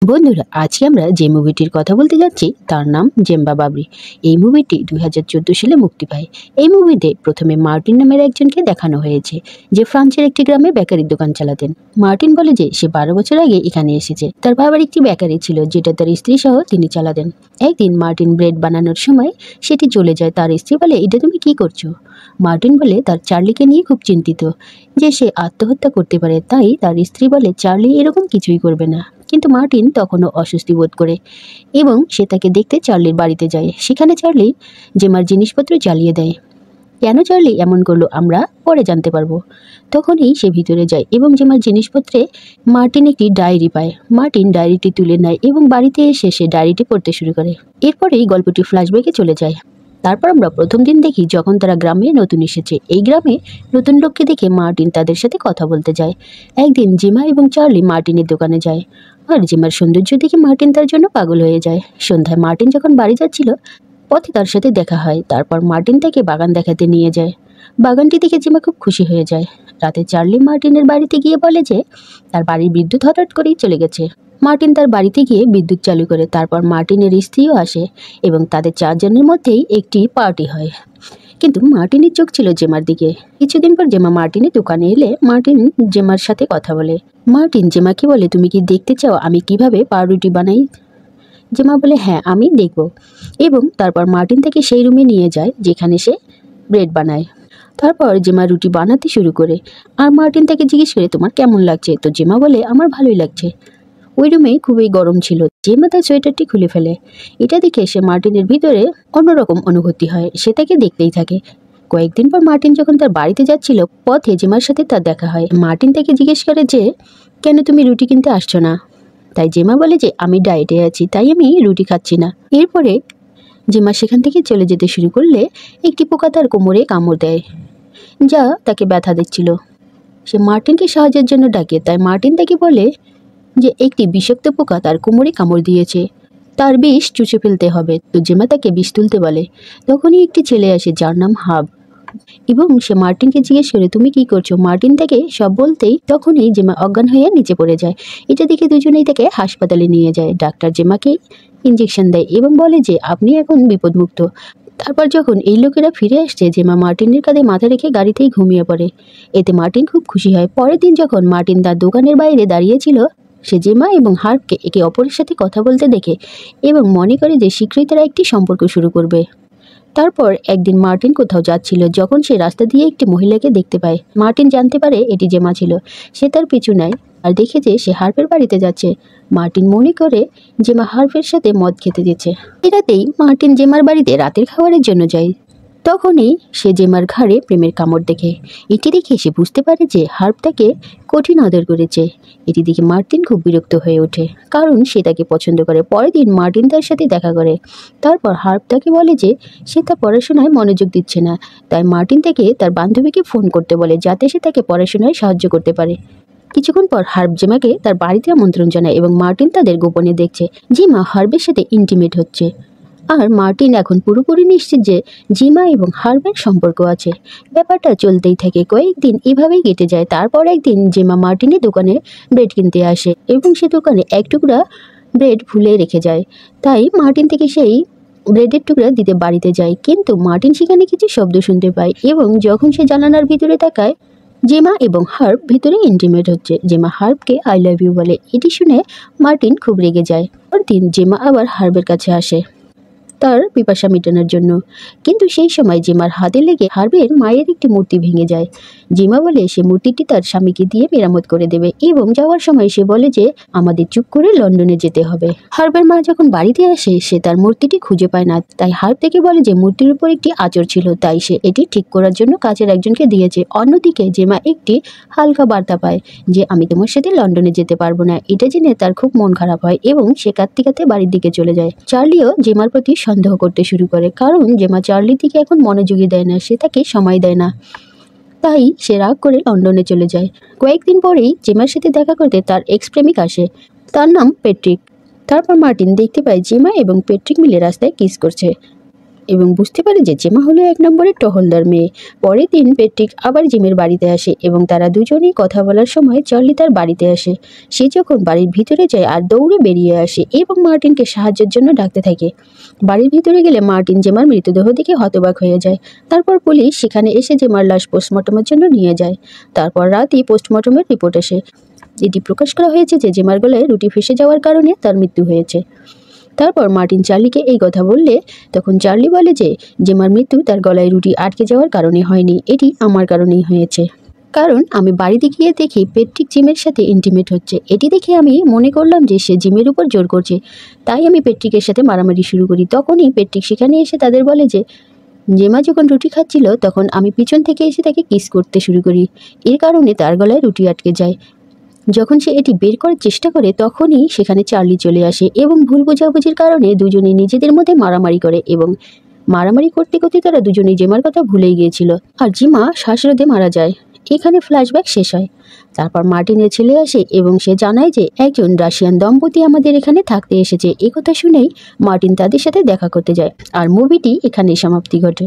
বন্ধুরা, আজকে আমরা যে মুভিটির কথা বলতে যাচ্ছি তার নাম জেম্বা বাবরি। এই মুভিটি 2014 সালে মুক্তি পায়। এই মুভিতে প্রথমে মার্টিন নামের একজনকে দেখানো হয়েছে, যে ফ্রান্সের একটি গ্রামে বেকারির দোকান চালাতেন। মার্টিন বলে যে সে 12 বছর আগে এখানে এসেছে। তার বাবার একটি বেকারি ছিল, যেটা তার স্ত্রী সহ তিনি চালাতেন। একদিন মার্টিন ব্রেড বানানোর সময় সেটি চলে যায়। তার স্ত্রী বলে, এটা তুমি কি করছো? মার্টিন বলে তার চার্লিকে নিয়ে খুব চিন্তিত, যে সে আত্মহত্যা করতে পারে। তাই তার স্ত্রী বলে, চার্লি এরকম কিছুই করবে না। কিন্তু মার্টিন তখনও অস্বস্তি বোধ করে এবং সে তাকে দেখতে চার্লির বাড়িতে যায়। সেখানে চার্লি জেমার জিনিসপত্র জ্বালিয়ে দেয়। কেন চার্লি এমন করলো আমরা পরে জানতে পারবো। তখনই সে ভিতরে যায় এবং জেমার জিনিসপত্রে মার্টিন একটি ডায়েরি পায়। মার্টিন ডায়েরিটি তুলে নেয় এবং বাড়িতে এসে সে ডায়েরিটি পড়তে শুরু করে। এরপরেই গল্পটি ফ্ল্যাশব্যাকে চলে যায়। তারপর আমরা প্রথম দিন দেখি যখন তারা গ্রামে নতুন এসেছে। এই গ্রামে নতুন লোককে দেখে মার্টিন তাদের সাথে কথা বলতে যায়। একদিন জেমা এবং চার্লি মার্টিনের দোকানে যায়, আর জেমার সৌন্দর্য দেখে মার্টিন তার জন্য পাগল হয়ে যায়। সন্ধ্যায় মার্টিন যখন বাড়ি যাচ্ছিল, পথে তার সাথে দেখা হয়। তারপর মার্টিন তাকে বাগান দেখাতে নিয়ে যায়। বাগানটি দেখে জেমা খুব খুশি হয়ে যায়। রাতে চার্লি মার্টিনের বাড়িতে গিয়ে বলে যে তার বাড়ির বিদ্যুৎ হঠাৎ করেই চলে গেছে। মার্টিন তার বাড়িতে গিয়ে বিদ্যুৎ চালু করে। তারপর মার্টিনের স্ত্রীও আসে এবং তাদের চারজনের মধ্যেই একটি পার্টি হয়। কিন্তু মার্টিনের চোখ ছিল জেমার দিকে। কিছুদিন পর জেমা মার্টিনের দোকানে এলে মার্টিন জেমার সাথে কথা বলে। মার্টিন জেমাকে বলে, তুমি কি দেখতে চাও আমি কিভাবে পাউরুটি বানাই? জেমা বলে, হ্যাঁ আমি দেখব। এবং তারপর মার্টিন তাকে সেই রুমে নিয়ে যায় যেখানে সে ব্রেড বানায়। তারপর জেমা রুটি বানাতে শুরু করে, আর মার্টিন তাকে জিজ্ঞেস করে, তোমার কেমন লাগছে? তো জেমা বলে, আমার ভালোই লাগছে। ওই রুমে খুবই গরম ছিল। জেমা তার সোয়েটারটি খুলে ফেলে। এটা দেখে সে মার্টিনের ভিতরে অন্যরকম অনুভূতি হয়। সে তাকে দেখতেই থাকে। কয়েকদিন পর মার্টিন যখন তার বাড়িতে যাচ্ছিল, পথে জেমার সাথে তার দেখা হয়। মার্টিন তাকে জিজ্ঞেস করে যে কেন তুমি রুটি কিনতে আসছো না? তাই জেমা বলে যে আমি ডায়েটে আছি, তাই আমি রুটি খাচ্ছি না। এরপরে জেমা সেখান থেকে চলে যেতে শুরু করলে একটি পোকা তার কোমরে কামড় দেয়, যা তাকে ব্যথা দিচ্ছিল। সে মার্টিনকে সাহায্যের জন্য ডাকে। তাই মার্টিন তাকে বলে যে একটি বিষাক্ত পোকা তার কোমরে কামড় দিয়েছে, তার বিষ চুষে ফেলতে হবে। তো জেমা তাকে বিষ তুলতে বলে। তখনই একটি ছেলে আসে যার নাম হাব, এবং সে মার্টিনকে জিজ্ঞেস করে, তুমি কি করছো? মার্টিন তাকে সব বলতেই তখনই জেমা অজ্ঞান হয়ে নিচে পড়ে যায়। এটা দেখে দুজনেই তাকে হাসপাতালে নিয়ে যায়। ডাক্তার জেমাকে ইঞ্জেকশন দেয় এবং বলে যে আপনি এখন বিপদমুক্ত। তারপর যখন এই লোকেরা ফিরে আসছে, জেমা মার্টিনের কাঁধে মাথা রেখে গাড়িতেই ঘুমিয়ে পড়ে। এতে মার্টিন খুব খুশি হয়। পরের দিন যখন মার্টিন তার দোকানের বাইরে দাঁড়িয়েছিল, সে জেমা এবং হার্পকে একে অপরের সাথে কথা বলতে দেখে এবং মনে করে যে শীঘ্রই তারা একটি সম্পর্ক শুরু করবে। তারপর একদিন মার্টিন কোথাও যাচ্ছিল, যখন সে রাস্তা দিয়ে একটি মহিলাকে দেখতে পায়। মার্টিন জানতে পারে এটি জেমা ছিল। সে তার পিছু নেয় আর দেখে যে সে হার্পের বাড়িতে যাচ্ছে। মার্টিন মনে করে জেমা হার্পের সাথে মদ খেতে যেছে। এই রাতেই মার্টিন জেমার বাড়িতে রাতের খাবারের জন্য যায়। তখনই সে জেমার ঘাড়ে প্রেমের কামড় দেখে। এটি দেখে সে বুঝতে পারে যে হার্প তাকে কঠিন আদর করেছে। এটি দেখে মার্টিন খুব বিরক্ত হয়ে ওঠে, কারণ সে তাকে পছন্দ করে। পরের দিন মার্টিন তার সাথে দেখা করে। তারপর হার্প তাকে বলে যে সে তার পড়াশোনায় মনোযোগ দিচ্ছে না। তাই মার্টিন তাকে তার বান্ধবীকে ফোন করতে বলে, যাতে সে তাকে পড়াশোনায় সাহায্য করতে পারে। কিছুক্ষণ পর হার্প জেমাকে তার বাড়িতে আমন্ত্রণ জানায় এবং মার্টিন তাদের গোপনে দেখছে। জিমা হার্বের সাথে ইন্টিমেট হচ্ছে, আর মার্টিন এখন পুরোপুরি নিশ্চিত যে জিমা এবং হার্বের সম্পর্ক আছে। ব্যাপারটা চলতেই থাকে। কয়েকদিন এভাবেই কেটে যায়। তারপর একদিন জিমা মার্টিনের দোকানে ব্রেড কিনতে আসে এবং সে দোকানে এক টুকরা ব্রেড ভুলে রেখে যায়। তাই মার্টিন থেকে সেই ব্রেডের টুকরা দিতে বাড়িতে যায়, কিন্তু মার্টিন সেখানে কিছু শব্দ শুনতে পায় এবং যখন সে জানালার ভিতরে তাকায়, জেমা এবং হার্ব ভিতরে ইন্টিমেট হচ্ছে। জেমা হার্বকে আই লাভ ইউ বলে। এটি শুনে মার্টিন খুব রেগে যায়। পরদিন জেমা আবার হার্বের কাছে আসে তার পিপাসা মেটানোর জন্য, কিন্তু সেই সময় জেমার হাতে লেগে হার্বের মায়ের একটি মূর্তি ভেঙে যায়। জেমা বলে সে মূর্তিটি তার স্বামীকে দিয়ে মেরামত করে দেবে এবং যাওয়ার সময় সে বলে যে আমাদের চুপ করে লন্ডনে যেতে হবে। হার্বের মা যখন বাড়িতে আসে, সে তার মূর্তিটি খুঁজে পায় না। তাই হার্ব থেকে বলে যে মূর্তির উপর একটি আঁচড় ছিল, তাই সে এটি ঠিক করার জন্য কাজের একজনকে দিয়েছে। অন্যদিকে জেমা একটি হালকা বার্তা পায় যে আমি তোমার সাথে লন্ডনে যেতে পারবো না। এটা জেনে তার খুব মন খারাপ হয় এবং সে কাঁদতে কাঁদতে বাড়ির দিকে চলে যায়। চার্লিও জেমার প্রতি সন্দেহ করতে শুরু করে, কারণ জেমা চার্লির দিকে এখন মনোযোগী দেয় না, সে তাকে সময় দেয় না। তাই সে রাগ করে লন্ডনে চলে যায়। কয়েকদিন পরেই জেমার সাথে দেখা করতে তার এক্স প্রেমিক আসে, তার নাম পেট্রিক। তারপর মার্টিন দেখতে পায় জেমা এবং পেট্রিক মিলে রাস্তায় কিস করছে এবং বুঝতে পারে যে জেমা হলো 1 নম্বরের টহলদার মেয়ে। পরের দিন পেট্রিক আবার জিমের বাড়িতে আসে এবং তারা দুজনেই কথা বলার সময় চার্লি তার বাড়িতে আসে। সে যখন বাড়ির ভিতরে যায় আর দৌড়ে বেরিয়ে আসে এবং মার্টিনকে সাহায্যের জন্য ডাকতে থাকে। বাড়ির ভিতরে গেলে মার্টিন জেমার মৃতদেহ দেখে হতবাক হয়ে যায়। তারপর পুলিশ সেখানে এসে জেমার লাশ পোস্টমর্টমের জন্য নিয়ে যায়। তারপর রাতেই পোস্টমর্টমের রিপোর্ট আসে। এটি প্রকাশ করা হয়েছে যে জেমার গলায় রুটি ফেঁসে যাওয়ার কারণে তার মৃত্যু হয়েছে। তারপর মার্টিন চার্লিকে এই কথা বললে তখন চার্লি বলে যে জেমার মৃত্যু তার গলায় রুটি আটকে যাওয়ার কারণে হয়নি, এটি আমার কারণেই হয়েছে। কারণ আমি বাড়িতে গিয়ে দেখি পেট্রিক জিমের সাথে ইন্টিমেট হচ্ছে। এটি দেখে আমি মনে করলাম যে সে জিমের উপর জোর করছে, তাই আমি পেট্রিকের সাথে মারামারি শুরু করি। তখনই পেট্রিক সেখানে এসে তাদের বলে যে জেমা যখন রুটি খাচ্ছিল তখন আমি পিছন থেকে এসে তাকে কিস করতে শুরু করি, এর কারণে তার গলায় রুটি আটকে যায়। যখন সে এটি বের করার চেষ্টা করে তখনই সেখানে চার্লি চলে আসে এবং ভুল বোঝাবুঝির কারণে দুজনেই নিজেদের মধ্যে মারামারি করে এবং মারামারি করতে করতে তারা দুজনেই জেমার কথা ভুলেই গিয়েছিল আর জিমা শ্বাসরোধে মারা যায়। এখানে ফ্ল্যাশব্যাক শেষ হয়। তারপর মার্টিনের ছেলে আসে এবং সে জানায় যে একজন রাশিয়ান দম্পতি আমাদের এখানে থাকতে এসেছে। একথা শুনেই মার্টিন তাদের সাথে দেখা করতে যায় আর মুভিটি এখানেই সমাপ্তি ঘটে।